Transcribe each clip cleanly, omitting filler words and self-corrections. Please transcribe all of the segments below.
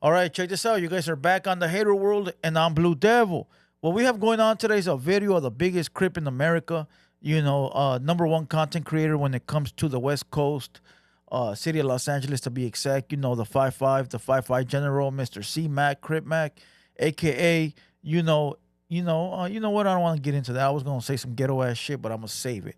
All right, check this out. You guys are back on the Hater World, and I'm Blue Devil. What we have going on today is a video of the biggest Crip in America. Number one content creator when it comes to the West Coast, city of Los Angeles to be exact. You know, the 5'5" General, Mr. C Mac, Crip Mac, aka you know what? I don't want to get into that. I was gonna say some ghetto ass shit, but I'm gonna save it.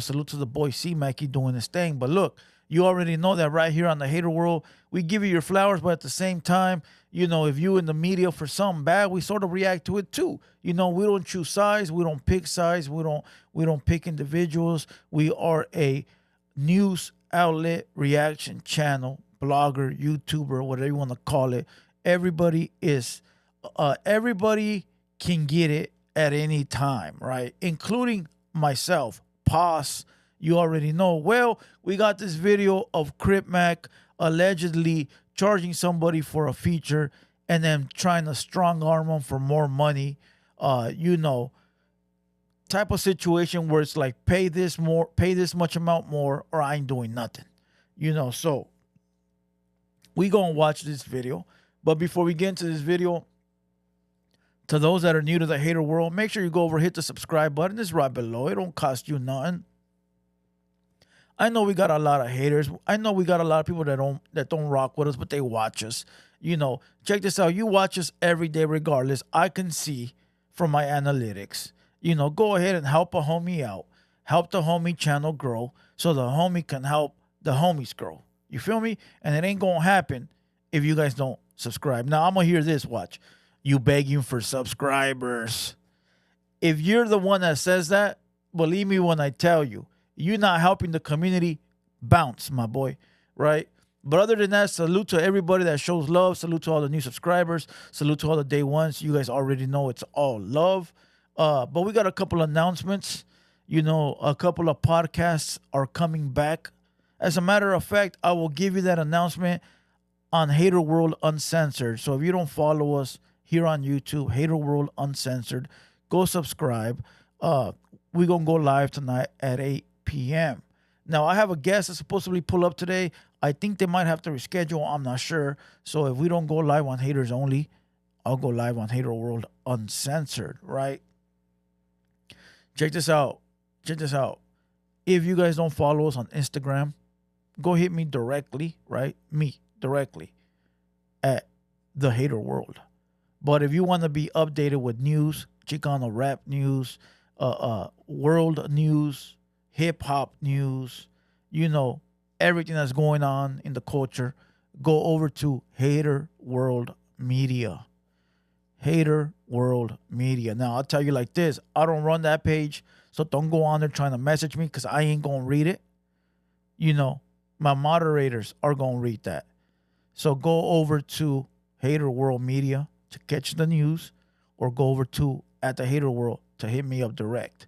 Salute to the boy C Mac. He doing his thing. But look, you already know that right here on the Hater World, we give you your flowers, but at the same time, if you in the media for something bad, we sort of react to it too. We don't choose sides, we don't pick sides, we don't pick individuals. We are a news outlet, reaction channel, blogger, YouTuber, whatever you want to call it. Everybody can get it at any time, right? Including myself, Pos. You already know. Well, we got this video of Crip Mac allegedly charging somebody for a feature and then trying to strong arm them for more money. Type of situation where it's like pay this much amount more, or I ain't doing nothing. So we gonna watch this video. But before we get into this video, to those that are new to the Hater World, make sure you go over, hit the subscribe button. It's right below. It don't cost you nothing. I know we got a lot of haters. I know we got a lot of people that don't rock with us, but they watch us. Check this out. You watch us every day regardless. I can see from my analytics. Go ahead and help a homie out. Help the homie channel grow so the homie can help the homies grow. You feel me? And it ain't going to happen if you guys don't subscribe. Now, I'm going to hear this. Watch. You begging for subscribers. If you're the one that says that, believe me when I tell you, you're not helping the community bounce, my boy, right? But other than that, salute to everybody that shows love. Salute to all the new subscribers. Salute to all the day ones. You guys already know it's all love. But we got a couple announcements. A couple of podcasts are coming back. As a matter of fact, I will give you that announcement on Hater World Uncensored. So if you don't follow us here on YouTube, Hater World Uncensored, go subscribe. We're going to go live tonight at 8 p.m. Now, I have a guest that's supposed to be pull up today. I think they might have to reschedule. I'm not sure. So if we don't go live on Haters Only, I'll go live on Hater World Uncensored, right? Check this out. If you guys don't follow us on Instagram, go hit me directly, right? Me directly at The Hater World. But if you want to be updated with news, Chicano rap news, world news, hip-hop news, everything that's going on in the culture, go over to Hater World Media. Hater World Media. Now, I'll tell you like this. I don't run that page, so don't go on there trying to message me because I ain't going to read it. My moderators are going to read that. So go over to Hater World Media to catch the news, or go over to at the Hater World to hit me up direct.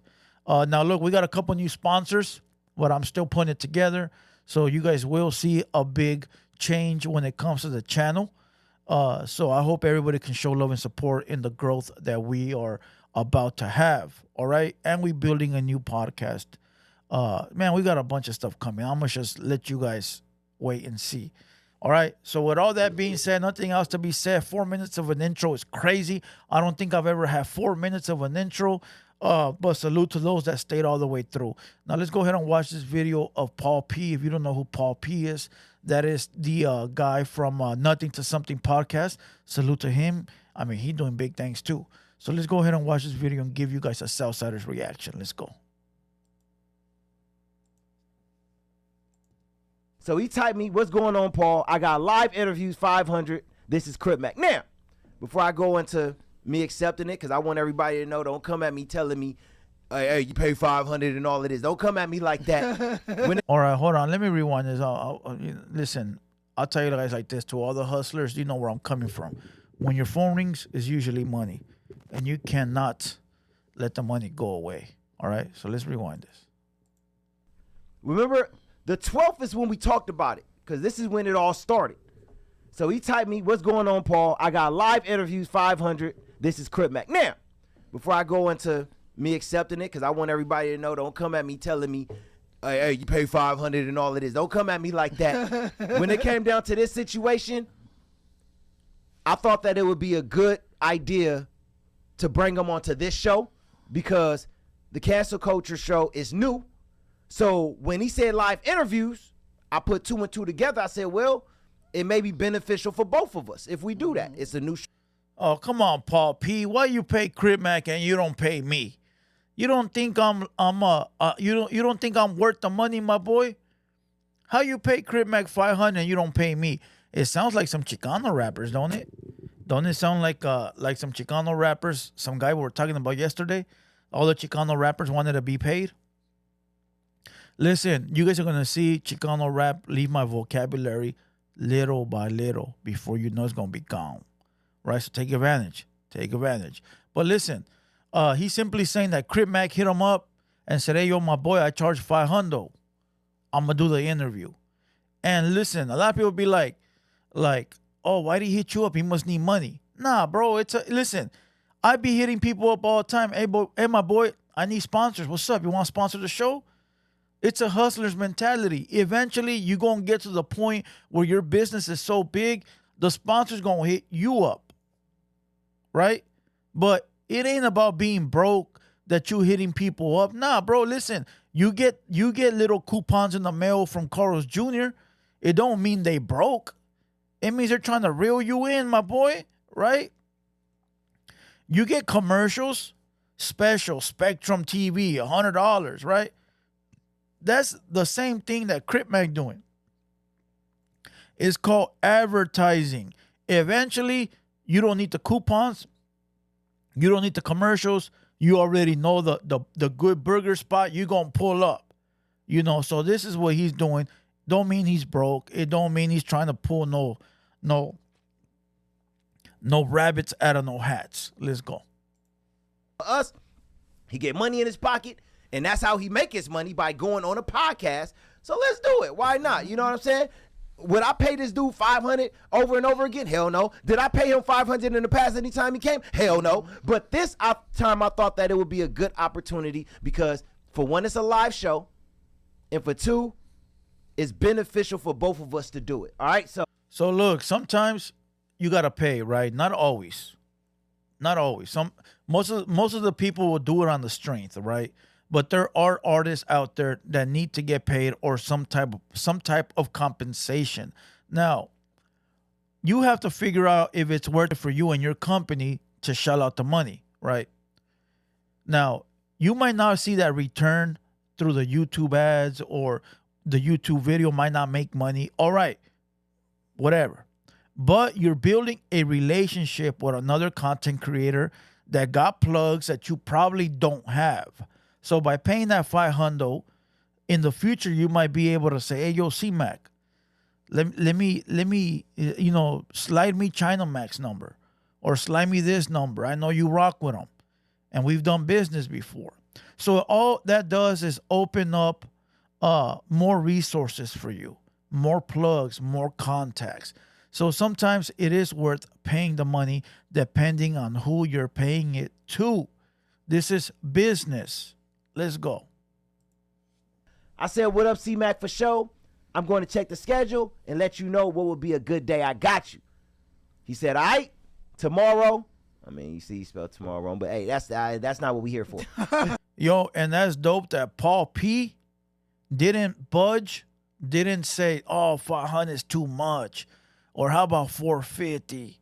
Now, look, we got a couple new sponsors, but I'm still putting it together. So you guys will see a big change when it comes to the channel. So I hope everybody can show love and support in the growth that we are about to have. All right. And we're building a new podcast. Man, we got a bunch of stuff coming. I'm going to just let you guys wait and see. All right. So with all that being said, nothing else to be said. 4 minutes of an intro is crazy. I don't think I've ever had 4 minutes of an intro. But salute to those that stayed all the way through. Now let's go ahead and watch this video of Paul P. If you don't know who Paul P is, that is the guy from Nothing to Something podcast. Salute to him. I mean, he's doing big things too. So let's go ahead and watch this video and give you guys a Southsiders reaction. Let's go. So he typed me, what's going on, Paul? I got live interviews 500. This is Crip Mac. Now, before I go into me accepting it, because I want everybody to know, don't come at me telling me, hey, you pay 500 and all of this. Don't come at me like that. All right, hold on. Let me rewind this. Listen, I'll tell you guys like this. To all the hustlers, you know where I'm coming from. When your phone rings, it's usually money. And you cannot let the money go away. All right, so let's rewind this. Remember, the 12th is when we talked about it, because this is when it all started. So he typed me, what's going on, Paul? I got live interviews 500. This is Crip Mac. Now, before I go into me accepting it, because I want everybody to know, don't come at me telling me, hey, you pay 500 and all of this. Don't come at me like that. When it came down to this situation, I thought that it would be a good idea to bring him onto this show because the Cancel Culture show is new. So when he said live interviews, I put 2 and 2 together. I said, well, it may be beneficial for both of us if we do that. It's a new show. Oh, come on, Paul P. Why you pay Crip Mac and you don't pay me? You don't think you don't think I'm worth the money, my boy? How you pay Crip Mac 500 and you don't pay me? It sounds like some Chicano rappers, don't it? Don't it sound like some Chicano rappers? Some guy we were talking about yesterday. All the Chicano rappers wanted to be paid. Listen, you guys are gonna see Chicano rap leave my vocabulary little by little before you know it's gonna be gone. Right? So take advantage. Take advantage. But listen, he's simply saying that Crip Mac hit him up and said, hey, yo, my boy, I charge 500. I'm going to do the interview. And listen, a lot of people be like, oh, why did he hit you up? He must need money. Nah, bro, listen, I be hitting people up all the time. Hey, my boy, I need sponsors. What's up? You want to sponsor the show? It's a hustler's mentality. Eventually, you're going to get to the point where your business is so big, the sponsor's going to hit you up. Right? But it ain't about being broke that you hitting people up. Nah, bro, listen. You get little coupons in the mail from Carlos Jr. It don't mean they broke. It means they're trying to reel you in, my boy, right? You get commercials, special, Spectrum TV, $100, right? That's the same thing that Crip Mac doing. It's called advertising. Eventually, you don't need the coupons. You don't need the commercials. You already know the good burger spot you're going to pull up. You know, so this is what he's doing. Don't mean he's broke. It don't mean he's trying to pull no rabbits out of no hats. Let's go. Us, he get money in his pocket, and that's how he make his money, by going on a podcast. So let's do it. Why not? You know what I'm saying? Would I pay this dude 500 over and over again? Hell no. Did I pay him 500 in the past anytime he came? Hell no. But this time I thought that it would be a good opportunity because for one, it's a live show, and for two, it's beneficial for both of us to do it. All right. So look, sometimes you gotta pay, right? Not always. Not always. Most of the people will do it on the strength, right? But there are artists out there that need to get paid or some type of compensation. Now, you have to figure out if it's worth it for you and your company to shell out the money, right? Now, you might not see that return through the YouTube ads, or the YouTube video might not make money. All right, whatever. But you're building a relationship with another content creator that got plugs that you probably don't have. So by paying that $500, in the future you might be able to say, "Hey, yo, C-Mac, let me, slide me China Mac's number, or slide me this number. I know you rock with them, and we've done business before." So all that does is open up more resources for you, more plugs, more contacts. So sometimes it is worth paying the money, depending on who you're paying it to. This is business. Let's go. I said, what up, C-Mac, for show? I'm going to check the schedule and let you know what would be a good day. I got you. He said, all right, tomorrow. I mean, you see he spelled tomorrow wrong, but hey, that's not what we here for. Yo, and that's dope that Paul P didn't budge, didn't say, oh, 500 is too much, or how about 450?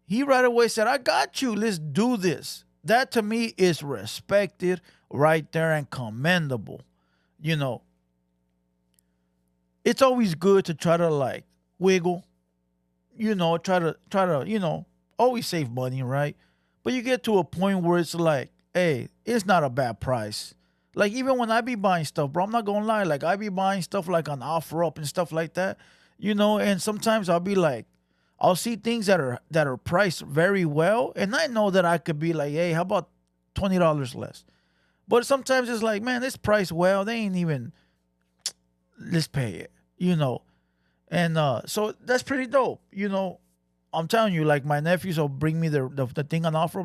He right away said, I got you. Let's do this. That to me is respected right there and commendable. You know, it's always good to try to wiggle, try to, always save money, right? But you get to a point where it's like, hey, it's not a bad price. Like, even when I be buying stuff, bro, I'm not gonna lie, I be buying stuff on OfferUp and stuff like that, and sometimes I'll be like, I'll see things that are priced very well, and I know that I could be like, hey, how about $20 less? But sometimes it's like, man, this priced well, they ain't even, let's pay it, And so that's pretty dope, I'm telling you, my nephews will bring me the thing on offer,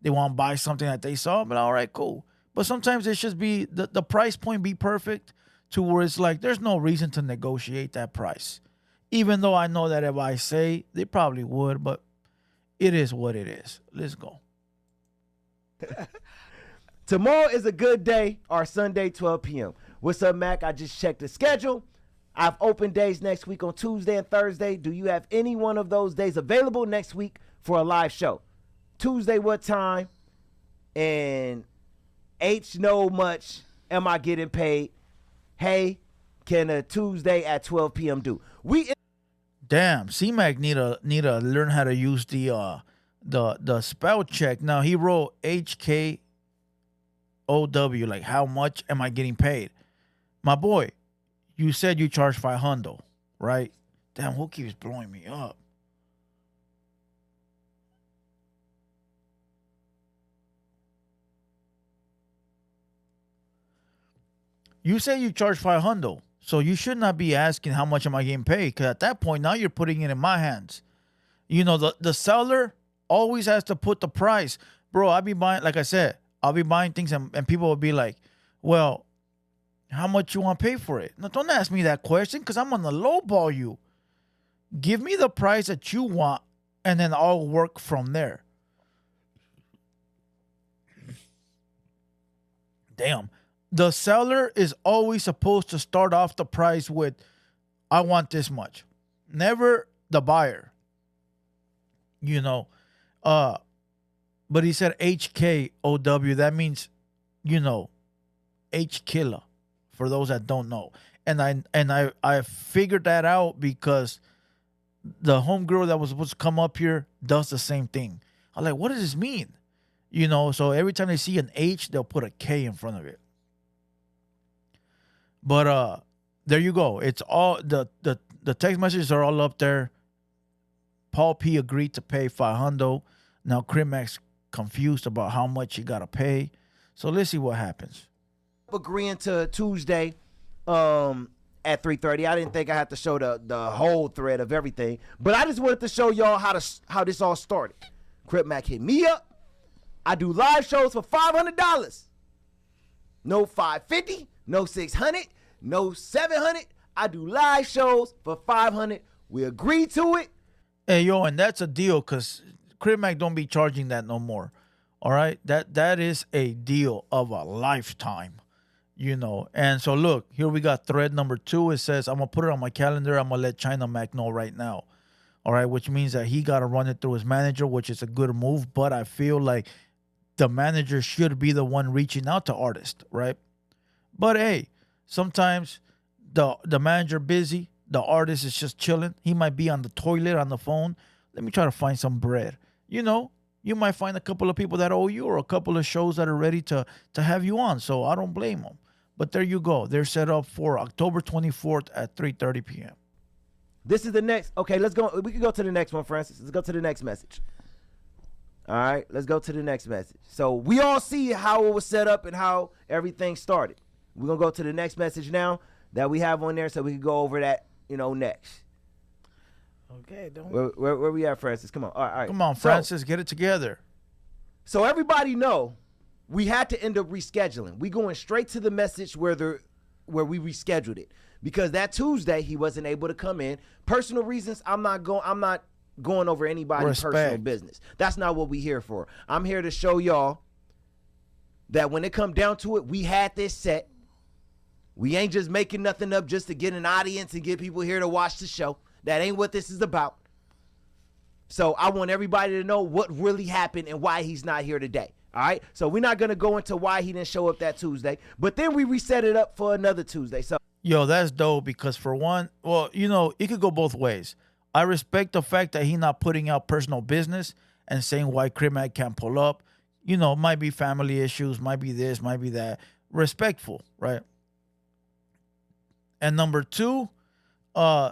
they want to buy something that they saw, but all right, cool. But sometimes it should be, the price point be perfect to where it's there's no reason to negotiate that price. Even though I know that if I say, they probably would, but it is what it is. Let's go. Tomorrow is a good day, or Sunday, 12 p.m. What's up, Mac? I just checked the schedule. I've open days next week on Tuesday and Thursday. Do you have any one of those days available next week for a live show? Tuesday, what time? And H, no much. Am I getting paid? Hey, can a Tuesday at 12 p.m. do? Damn, C-Mac need to learn how to use the spell check. Now he wrote HKOW, like how much am I getting paid? My boy, you said you charge 500, right? Damn, who keeps blowing me up? You say you charge 500, so you should not be asking how much am I getting paid, because at that point now you're putting it in my hands. You know, the seller always has to put the price. Bro, I'll be buying, like I said, I'll be buying things and people will be like, well, how much you want to pay for it? No, don't ask me that question, because I'm going to lowball you. Give me the price that you want, and then I'll work from there. Damn. The seller is always supposed to start off the price with, I want this much. Never the buyer. You know. But he said HKOW. That means, you know, H killer, for those that don't know. And I figured that out because the homegirl that was supposed to come up here does the same thing. I'm like, what does this mean? You know, so every time they see an H, they'll put a K in front of it. But there you go. It's all the text messages are all up there. Paul P agreed to pay 500. Now Crip Mac's confused about how much he gotta pay. So let's see what happens. Agreeing to Tuesday at 3:30. I didn't think I had to show the whole thread of everything, but I just wanted to show y'all how this all started. Crip Mac hit me up. I do live shows for $500. No $550, no $600, no $700. I do live shows for $500. We agreed to it. Hey, yo, and that's a deal, because Crip Mac don't be charging that no more. All right? That is a deal of a lifetime, you know. And so, look, here we got thread number 2. It says, I'm going to put it on my calendar. I'm going to let China Mac know right now. All right? Which means that he got to run it through his manager, which is a good move. But I feel like the manager should be the one reaching out to artists, right? But, hey, sometimes the manager busy. The artist is just chilling. He might be on the toilet, on the phone. Let me try to find some bread. You know, you might find a couple of people that owe you, or a couple of shows that are ready to have you on. So I don't blame them. But there you go. They're set up for October 24th at 3:30 p.m. This is the next. Okay, let's go. We can go to the next one, Francis. Let's go to the next message. All right, let's go to the next message. So we all see how it was set up and how everything started. We're going to go to the next message now that we have on there so we can go over that, you know, next. Okay, don't. Where we at, Francis? Come on. All right. Come on, Francis, get it together. So everybody know we had to end up rescheduling. We going straight to the message where we rescheduled it, because that Tuesday he wasn't able to come in. Personal reasons. I'm not going over anybody's personal business. That's not what we here for. I'm here to show y'all that when it come down to it, we had this set. We ain't just making nothing up just to get an audience and get people here to watch the show. That ain't what this is about. So I want everybody to know what really happened and why he's not here today. All right? So we're not going to go into why he didn't show up that Tuesday, but then we reset it up for another Tuesday. So, yo, that's dope, because for one, well, you know, it could go both ways. I respect the fact that he not putting out personal business and saying why Crip Mac can't pull up. You know, might be family issues, might be this, might be that. Respectful, right? And number 2,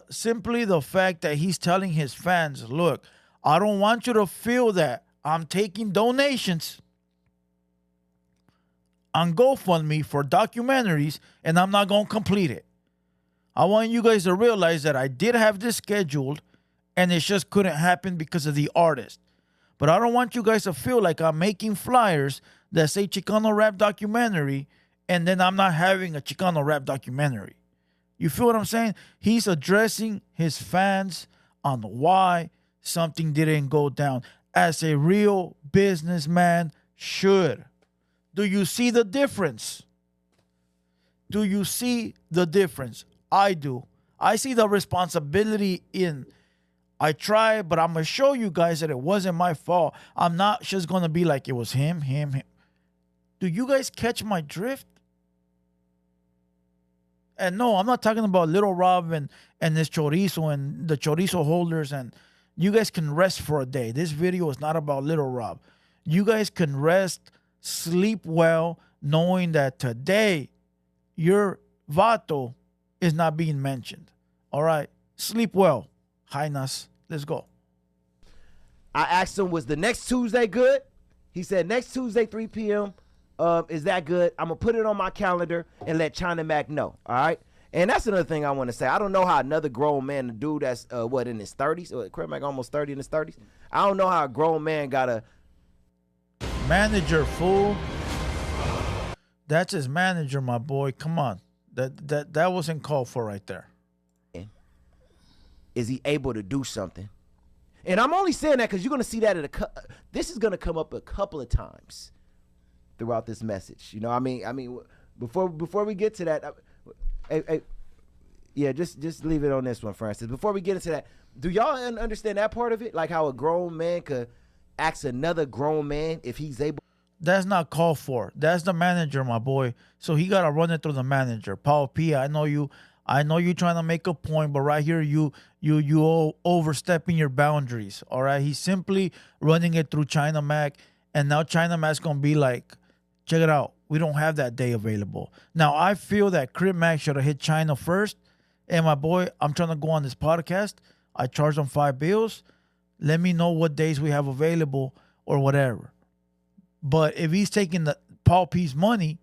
simply the fact that he's telling his fans, look, I don't want you to feel that I'm taking donations on GoFundMe for documentaries and I'm not going to complete it. I want you guys to realize that I did have this scheduled and it just couldn't happen because of the artist. But I don't want you guys to feel like I'm making flyers that say Chicano rap documentary and then I'm not having a Chicano rap documentary. You feel what I'm saying? He's addressing his fans on why something didn't go down, as a real businessman should. Do you see the difference? Do you see the difference? I do. I see the responsibility in, I tried, but I'm going to show you guys that it wasn't my fault. I'm not just going to be like it was him. Do you guys catch my drift? And no, I'm not talking about Little Rob and his chorizo and the chorizo holders. And you guys can rest for a day. This video is not about Little Rob. You guys can rest, sleep well, knowing that today your vato is not being mentioned. All right? Sleep well. Highness. Let's go. I asked him, was the next Tuesday good? He said, next Tuesday, 3 p.m., is that good? I'm going to put it on my calendar and let China Mac know, all right? And that's another thing I want to say. I don't know how another grown man, a dude that's, in his 30s? Crip Mac almost 30 in his 30s? I don't know how a grown man got a manager, fool. That's his manager, my boy. Come on. That wasn't called for right there. Is he able to do something? And I'm only saying that because you're going to see that this is going to come up a couple of times throughout this message. You know, I mean, before we get to that, just leave it on this one, Francis. Before we get into that, do y'all understand that part of it? Like how a grown man could ask another grown man if he's able. That's not called for. That's the manager, my boy. So he got to run it through the manager. Paul P, I know you trying to make a point, but right here you overstepping your boundaries. All right. He's simply running it through China Mac, and now China Mac's gonna be like, check it out. We don't have that day available. Now I feel that Crip Mac should have hit China first. And my boy, I'm trying to go on this podcast. I charge them $5. Let me know what days we have available or whatever. But if he's taking the Paul P's money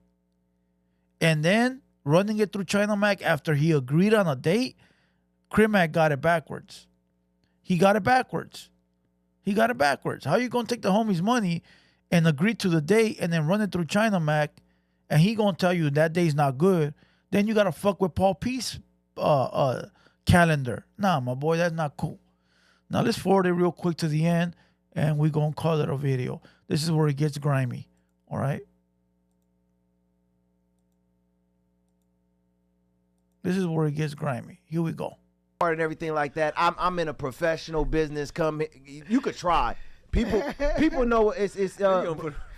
and then running it through China Mac after he agreed on a date, Crip Mac got it backwards. He got it backwards. How you going to take the homie's money and agree to the date and then run it through China Mac and he going to tell you that day's not good? Then you got to fuck with Paul P's calendar. Nah, my boy, that's not cool. Now let's forward it real quick to the end and we're going to call it a video. This is where it gets grimy. All right? This is where it gets grimy. Here we go. And everything like that. I'm in a professional business. You could try. People know it's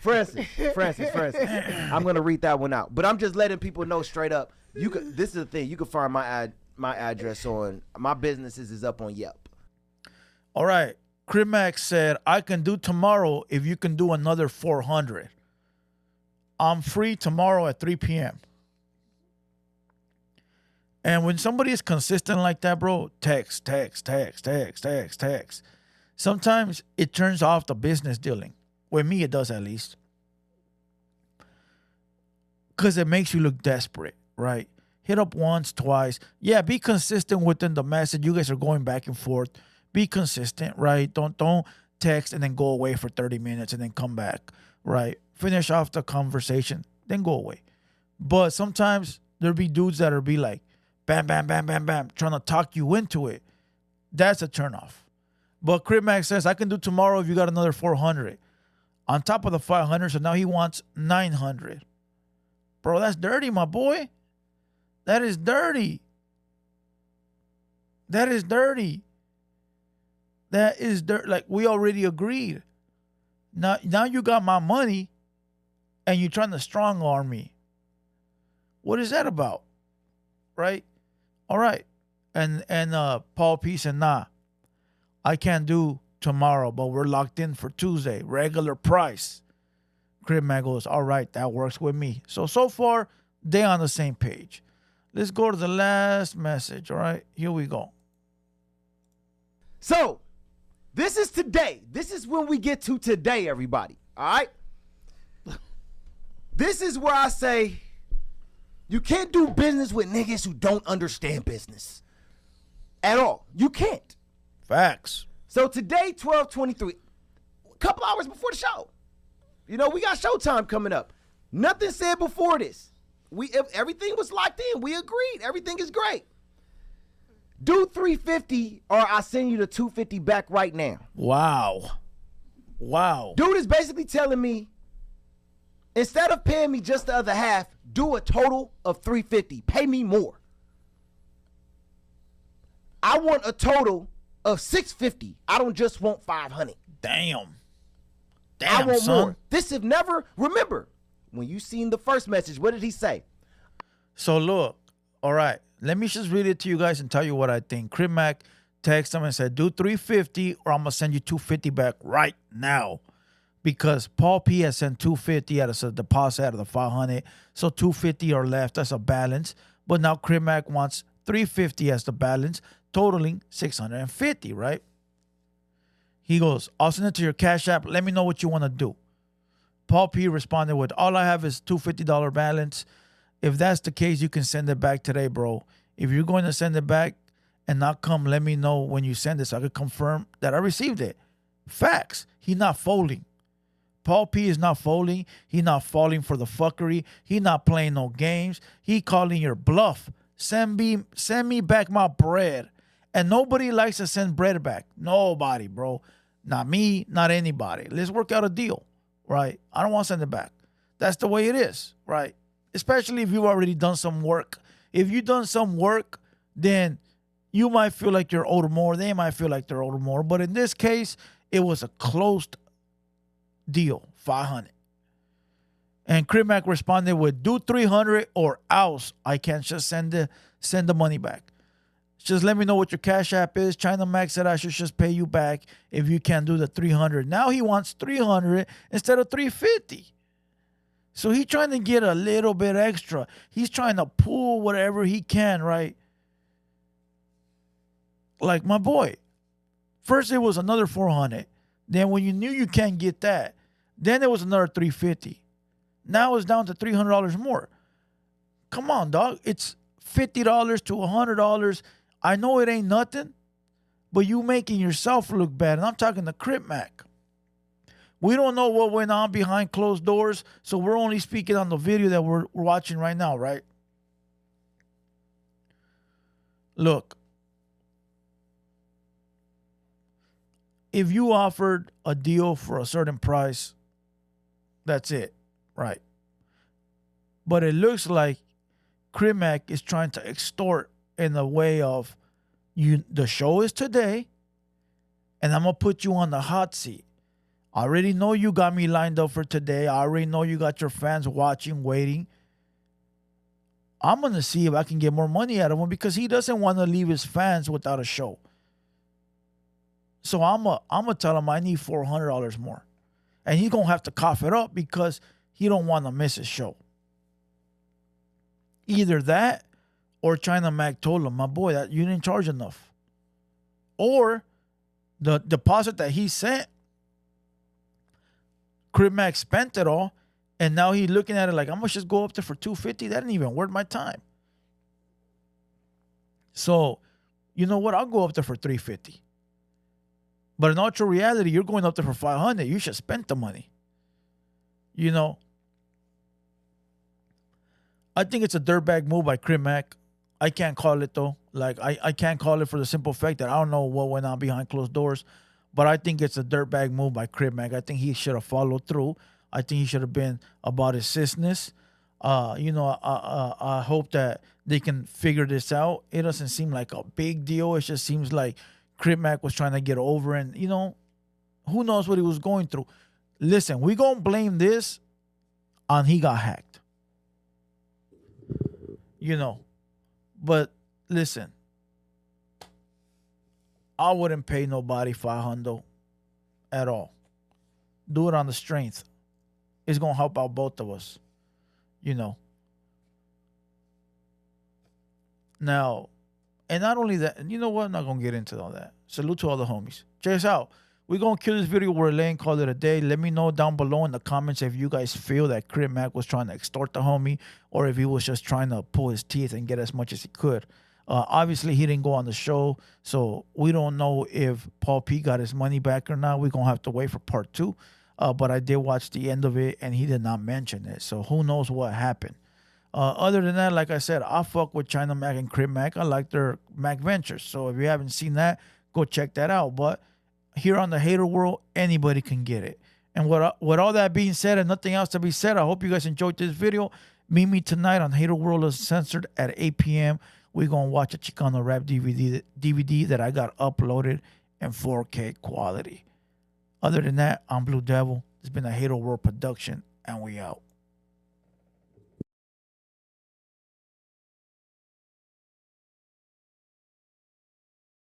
Francis. I'm gonna read that one out. But I'm just letting people know straight up. This is the thing. You can find my address on my businesses is up on Yelp. All right. Crip Mac said, I can do tomorrow if you can do another 400. I'm free tomorrow at 3 p.m. And when somebody is consistent like that, bro, text. Sometimes it turns off the business dealing. With me, it does at least. Because it makes you look desperate, right? Hit up once, twice. Yeah, be consistent within the message. You guys are going back and forth. Be consistent, right? Don't text and then go away for 30 minutes and then come back, right? Finish off the conversation, then go away. But sometimes there'll be dudes that'll be like, bam, bam, bam, bam, bam, trying to talk you into it. That's a turnoff. But Crip Mac says, I can do tomorrow if you got another 400. On top of the 500, so now he wants 900. Bro, that's dirty, my boy. That is dirty. Like, we already agreed. Now you got my money and you're trying to strong arm me. What is that about? Right? All right. And Paul P said, nah, I can't do tomorrow, but we're locked in for Tuesday. Regular price. Crip Mac goes, all right, that works with me. So far, they on the same page. Let's go to the last message, all right? Here we go. So, this is today. This is when we get to today, everybody, all right? This is where I say, you can't do business with niggas who don't understand business at all. You can't. Facts. So today, 12/23, a couple hours before the show. You know, we got showtime coming up. Nothing said before this. Everything was locked in. We agreed. Everything is great. Do 350 or I send you the 250 back right now. Wow. Wow. Dude is basically telling me, instead of paying me just the other half, do a total of 350. Pay me more. I want a total of 650. I don't just want 500. Damn. I Damn, want son. more. This have never, remember, when you seen the first message, what did he say? So look, all right. Let me just read it to you guys and tell you what I think. Crip Mac texted him and said, do 350 or I'm going to send you 250 back right now. Because Paul P has sent 250 as a deposit out of the 500. So 250 are left. That's a balance. But now Crip Mac wants 350 as the balance, totaling 650, right? He goes, I'll send it to your Cash App. Let me know what you want to do. Paul P responded with, all I have is $250 balance. If that's the case, you can send it back today, bro. If you're going to send it back and not come, let me know when you send it so I can confirm that I received it. Facts. He's not folding. Paul P is not folding. He's not falling for the fuckery. He's not playing no games. He calling your bluff. Send me back my bread. And nobody likes to send bread back. Nobody, bro. Not me, not anybody. Let's work out a deal, right? I don't want to send it back. That's the way it is, right? Especially if you've already done some work. If you've done some work, then you might feel like you're owed more. They might feel like they're owed more. But in this case, it was a closed deal, 500. And Crip Mac responded with, do 300 or else I can't just send the money back. Just let me know what your Cash App is. China Mac said I should just pay you back if you can't do the 300. Now he wants 300 instead of 350. So he's trying to get a little bit extra. He's trying to pull whatever he can, right? Like my boy. First it was another 400. Then when you knew you can't get that, then it was another 350. Now it's down to $300 more. Come on, dog. It's $50 to $100. I know it ain't nothing, but you making yourself look bad. And I'm talking to Crip Mac. We don't know what went on behind closed doors, so we're only speaking on the video that we're watching right now, right? Look, if you offered a deal for a certain price, that's it, right? But it looks like Crip Mac is trying to extort in the way of, the show is today, and I'm going to put you on the hot seat. I already know you got me lined up for today. I already know you got your fans watching, waiting. I'm going to see if I can get more money out of him because he doesn't want to leave his fans without a show. So I'm going to tell him I need $400 more. And he's going to have to cough it up because he don't want to miss his show. Either that or China Mac told him, my boy, that you didn't charge enough. Or the deposit that he sent, Crip Mac spent it all, and now he's looking at it like, I'm going to just go up there for $250. That didn't even worth my time. So, you know what? I'll go up there for $350. But in actual reality, you're going up there for $500. You should spend the money. You know? I think it's a dirtbag move by Crip Mac. I can't call it, though. Like, I can't call it for the simple fact that I don't know what went on behind closed doors. But I think it's a dirtbag move by Crip Mac. I think he should have followed through. I think he should have been about his business. I hope that they can figure this out. It doesn't seem like a big deal. It just seems like Crip Mac was trying to get over, and, who knows what he was going through. Listen, we going to blame this on he got hacked. But listen, I wouldn't pay nobody $500 at all. Do it on the strength. It's going to help out both of us. Now, and not only that, and you know what? I'm not going to get into all that. Salute to all the homies. Check us out. We're going to kill this video. We're laying, call it a day. Let me know down below in the comments if you guys feel that Crip Mac was trying to extort the homie or if he was just trying to pull his teeth and get as much as he could. Obviously, he didn't go on the show, so we don't know if Paul P got his money back or not. We're going to have to wait for part 2. But I did watch the end of it, and he did not mention it. So who knows what happened. Other than that, like I said, I fuck with China Mac and Crip Mac. I like their Mac Ventures. So if you haven't seen that, go check that out. But here on the Hater World, anybody can get it. And with all that being said and nothing else to be said, I hope you guys enjoyed this video. Meet me tonight on Hater World Uncensored at 8 p.m. We're going to watch a Chicano rap DVD that I got uploaded in 4K quality. Other than that, I'm Blue Devil. It's been a Hater World production, and we out.